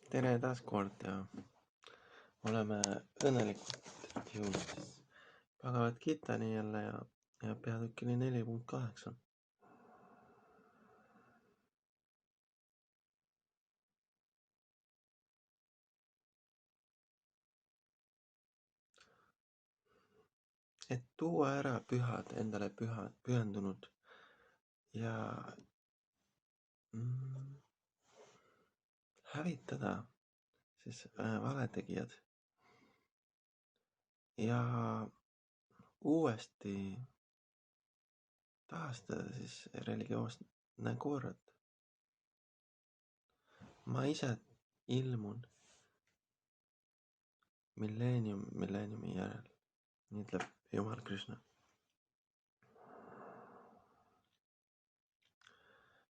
tere taas kord ja oleme õnnelikud jõudnud Bhagavad Gitani jälle ja peatükini 4.8. Et tuua ära pühad, endale pühendunud ja hävitada siis valetegijad ja uuesti taastada siis religioosne kord. Ma ise ilmun milleeniumi järel, nii ütleb Jumal Krishna.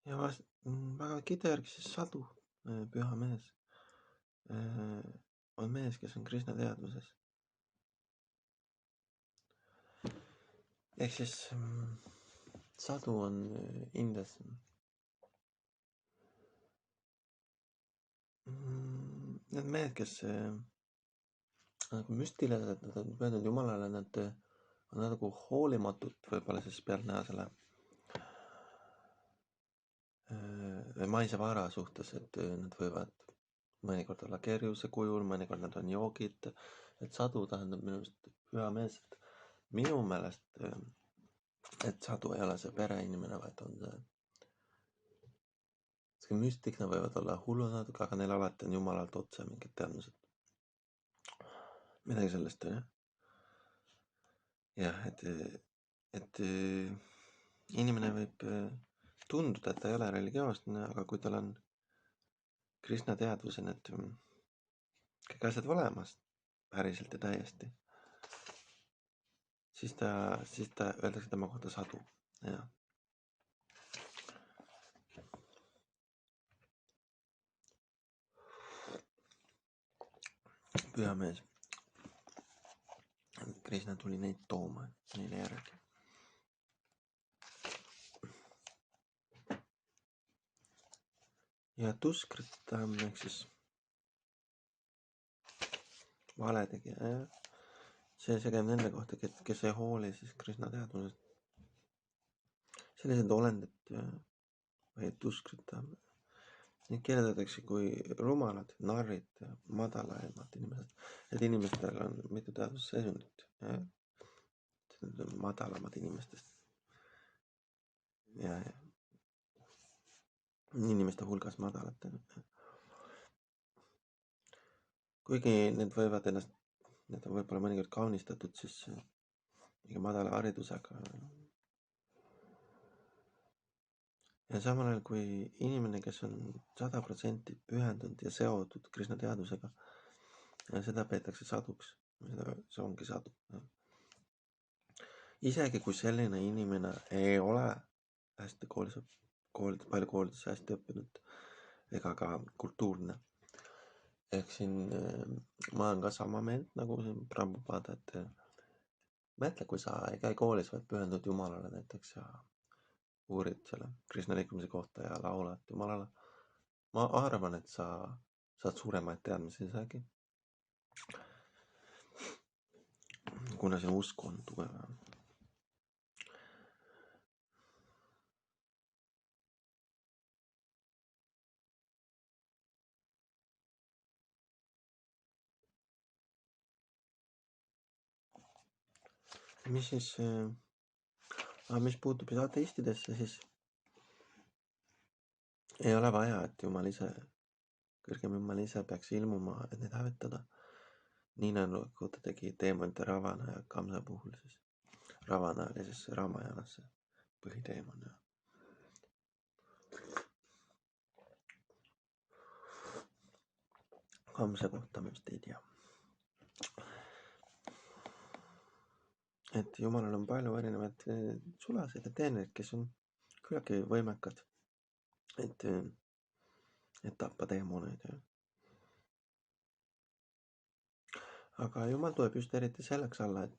Ja Bhagavad Gita järgi siis Sadu, püha mees, on mees, kes on Krishna teadvuses. Ehk siis Sadu on Indias need mehed, kes nagu müstilised, nad on pühendunud Jumalale, nad on nagu hoolimatud võib-olla siis pealtnäha selle maise vara suhtes, et nad võivad mõnikord olla kerjuse kujul, mõnikord nad on joogid, et Sadu tähendab minu meelest püha mees, et minu meelest, et Sadu ei ole see pereinimene, vaid on see müstik, nad võivad olla hullud natuke, aga neil alati on Jumalalt otse mingid teadmised. Midagi sellest on jah, et inimene võib tunduda, et ta ei ole religioosne, aga kui tal on Krishna teadvuse need kõik asjad olemas päriselt ja täiesti, siis ta öeldakse tema kohta Sadu, jah. Püha mees. Krishna tuli neid tooma neile järgi. Ja Tuskrita ehk siis valetegija, see käib nende kohta, kes ei hooli siis Krishna teadvusest. Sellised olendid või Tuskrita, neid kirjeldatakse kui rumalad, narrid, madalaimad inimesed. Et inimestel on mitu teadvusseisundit. Need on madalamad inimestest. Ja inimeste hulgas madalad. Kuigi need võivad ennast, need on võib-olla mõnikord kaunistatud siis mingi madala haridusega. Ja samal ajal kui inimene, kes on 100% pühendunud ja seotud Krishna teadvusega, ja seda peetakse saduks. See ongi sadu. Isegi kui selline inimene ei ole hästi palju koolides hästi õppinud ega ka kultuurne. Ehk siin ma olen ka sama meelt nagu siin Prabhupada, et mõtle, kui sa ei käi koolis, vaid pühendud Jumalale näiteks ja uurid selle Krishna liikumise kohta ja laulad Jumalale. Ma arvan, et sa saad suuremaid teadmisi isegi, kuna sinu usk on tugev. Mis puutub ateistidesse, siis ei ole vaja, et kõrgem Jumal ise peaks ilmuma, et neid hävitada. Nii nagu ta tegi teemonite Ravana ja Kamsa puhul siis. Ravana oli siis Ramajanas see põhiteemon. Kamsa kohta me vist ei tea. Et Jumalal on palju erinevaid sulaseid ja teenreid, kes on küllaltki võimekad, et tappa teemoneid. Aga Jumal tuleb just eriti selleks alla, et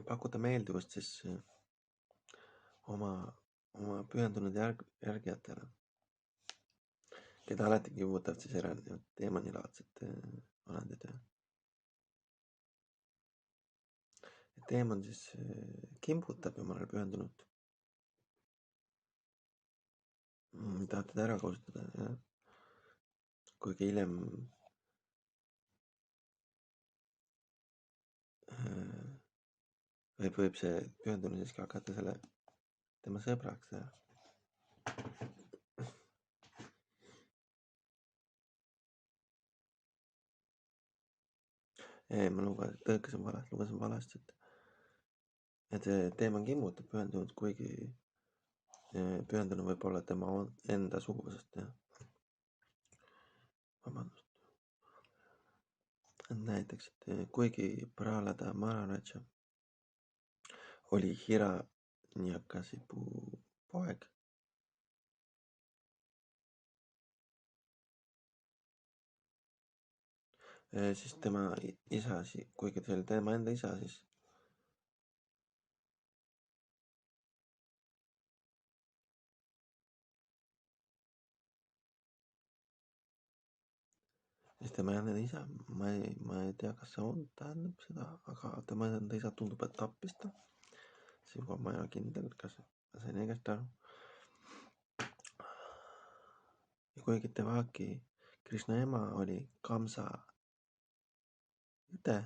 pakkuda meeldivust siis oma pühendunud järgijatele, keda alati kibutavad siis ära need teemonilaadsed olendid. Teemon siis kimbutab jumalale pühendunut. Tahab teda ära kasutada, jah. Kuigi hiljem võib see pühendunu siiski hakata tema sõbraks. Ma tõlkasin valesti, et teemon kimbutab pühendunut, kuigi pühendunu võib olla tema enda suguvõsast. Vabandust. Näiteks, et kuigi Prahlada Maharaja oli Hiranyakasipu poeg, siis tema isa, kuigi see oli tema enda isa, siis tema enda isa, ma ei tea, kas see tähendab seda, aga tema enda isa tundub, et tappis ta. Siinkohal ma ei ole kindel, kas sain õigesti aru. Ja kuigi Devaki, Krishna ema, oli Kamsa õde,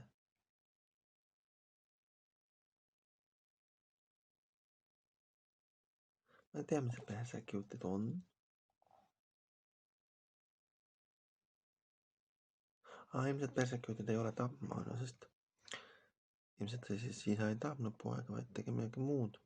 ma ei tea, mis see persecuted on. Ilmselt persecuted ei ole tapma, sest ilmselt see siis isa ei tapnud poega, vaid tegi midagi muud.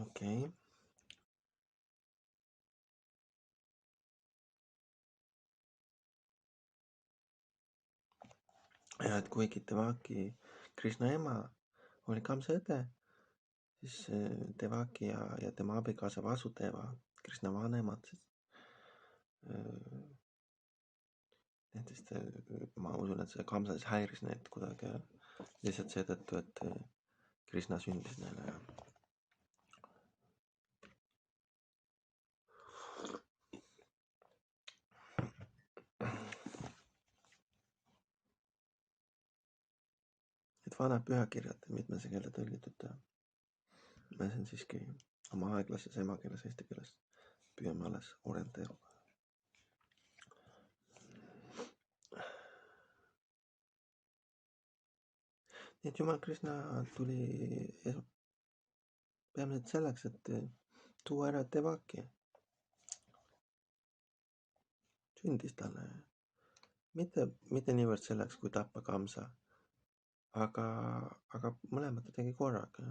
Okei. Ja et kuigi Devaki, Krishna ema, oli Kamsa õde, siis Devaki ja tema abikaasa Vasudeva, Krishna vanemad, siis näiteks ma usun, et see Kamsa siis häiris neid kuidagi lihtsalt seetõttu, et Krishna sündis neile. Et vanad pühakirjad, mitmese keele tõlgitud. Me siin siiski oma aeglases emakeeles, eesti keeles püüame alles orienteeruda. Nii et Jumal Krishna tuli peamiselt selleks, et tuua ära Devaki. Sündis talle. Mitte niivõrd selleks, kui tappa Kamsa, aga mõlemad ta tegi korraga.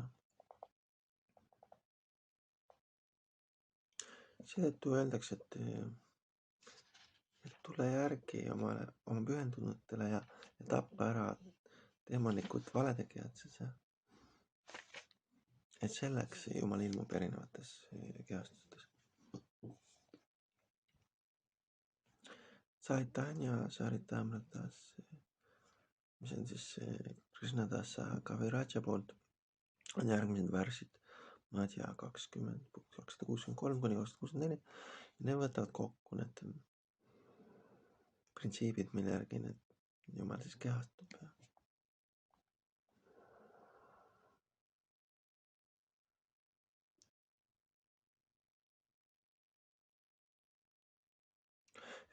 Seetõttu öeldakse, et tule järgi oma pühendunutele ja tappa ära teemanikud valetegijad siis. Et selleks Jumal ilmub erinevates kehastustes. Chaitanya Charitamritas, mis on siis Krishnadasa Kaviraja poolt, on järgmised värsid Madhya 20, 263 kuni 264. Ja need võtavad kokku need printsiibid, mille järgi Jumal siis kehastub.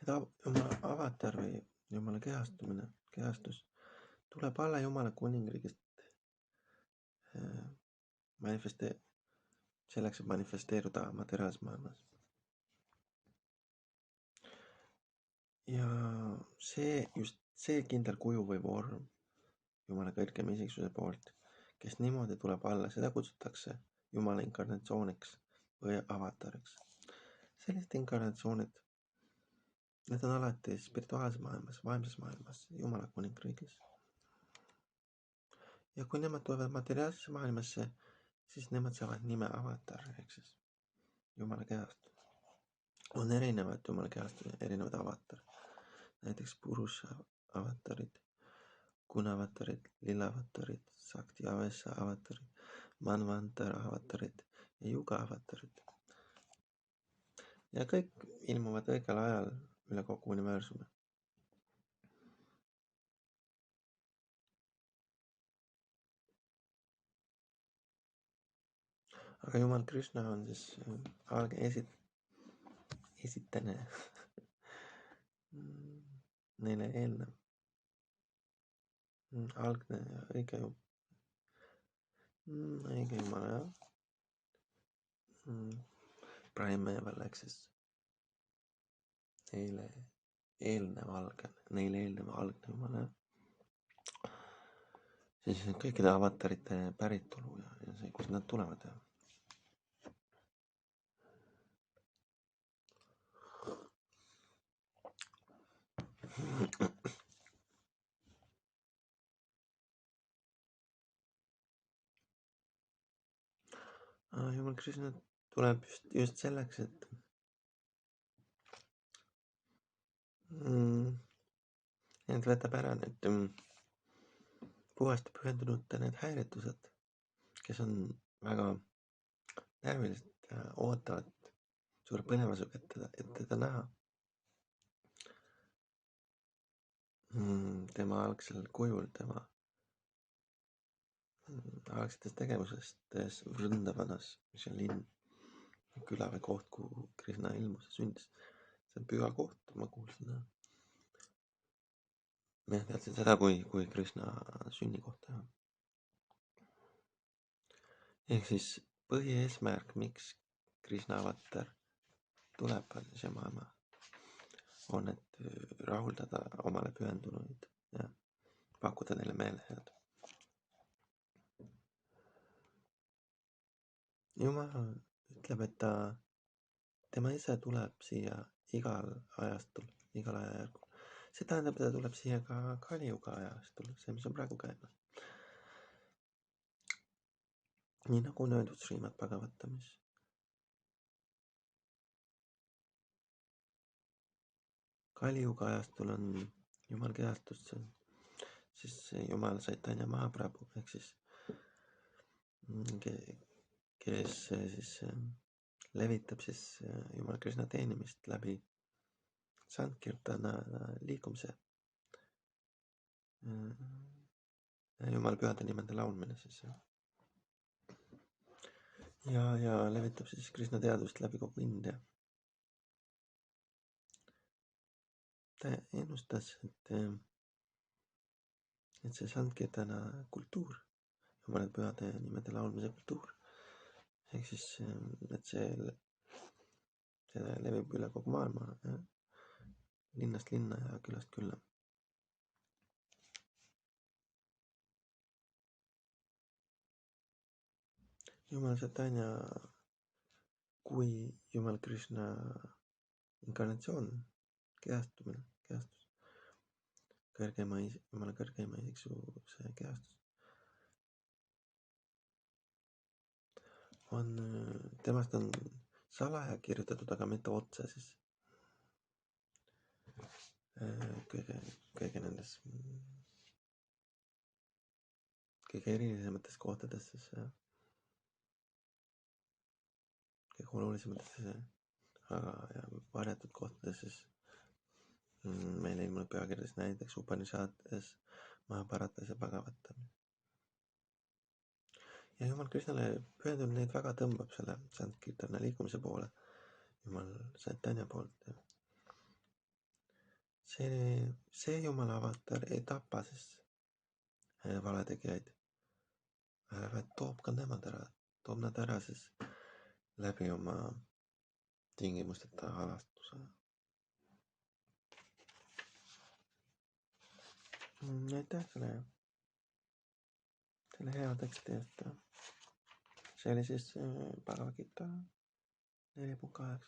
Et Jumala avatar või Jumala kehastus tuleb alla Jumala kuningriigist selleks, et manifesteeruda materiaalses maailmas. Ja just see kindel kuju või vorm Jumala kõrgema isiksuse poolt, kes niimoodi tuleb alla, seda kutsutakse Jumala inkarnatsiooniks või avatariks. Sellised inkarnatsioonid, need on alati spirituaalses maailmas, vaimses maailmas, Jumala kuningriigis. Ja kui nemad tulevad materiaalsesse maailmasse, siis nemad saavad nime avatar, ehk siis Jumala kehastus. on erinevad jumalakehastused, erinevad avatarid. Näiteks Purusha avatarid, Guna avatarid, Lilla avatarid, Sakti Avesa avatarid, Manvantara avatarid ja Yuga avatarid. Ja kõik ilmuvad õigel ajal üle kogu universumi. Aga Jumal Krishna on siis alge esitene neile eelnev algne ja õige Jumal, jah. Primeval ehk siis neile eelnev algne Jumal, jah. Siis kõikide avatarite päritolu ja see, kust nad tulevad, jah. Jumal Krishna tuleb just selleks, et võtab ära need puhasti pühendunute need häiritused, kes on väga närvilised ja ootavad suure põnevusega, et teda näha tema algsel kujul, tema algsetes tegevustes Vrindavanas, mis on linn, küla või koht, kuhu Krishna ilmus ja sündis. See on püha koht, ma kuulsin. Ma teadsin seda kui Krishna sünnikohta. Ehk siis põhieesmärk, miks Krishna avatar tuleb Shemama, on, et rahuldada omale pühendunuid ja pakkuda neile meelehead. Jumal ütleb, et tema ise tuleb siia igal ajastul, igal ajajärgul. See tähendab, et ta tuleb siia ka Kali-yuga ajastul, see, mis on praegu käimas. Nii nagu on öeldud Srimad Bhagavatamis. Kali-yuga ajastul on Jumal kehastus, siis Jumal Chaitanya Mahaprabhu, ehk siis kes siis levitab siis Jumal Krishna teenimist läbi Sankirtana liikumise. Jumal pühade nimede laulmine siis. Ja levitab siis Krishna teadvust läbi kogu India. Ta ennustas, et see Sankirtana kultuur, Jumala pühade nimede laulmise kultuur, ehk siis, et see levib üle kogu maailma, linnast linna ja külast külla. Jumal Chaitanya kui Jumal Krishna inkarnatsioon, kehastus, Jumala kõrgeima isiksuse kehastus, temast on salaja kirjutatud, aga mitte otse siis kõige nendes kõige erilisemates kohtades siis, kõige olulisemates ja varjatud kohtades siis meile ilmunud pealkirjades, näiteks Upanishades, Mahabharatas ja Bhagavatam. Ja Jumal Krishnale pühendunud neid väga tõmbab selle Sankirtana liikumise poole, Jumal Chaitanya poolt. See Jumala avatar ei tapa siis valetegijaid, vaid toob nad ära siis läbi oma tingimusteta halastuse. Aitäh selle hea teksti eest. See oli siis Bhagavad Gita 4.8.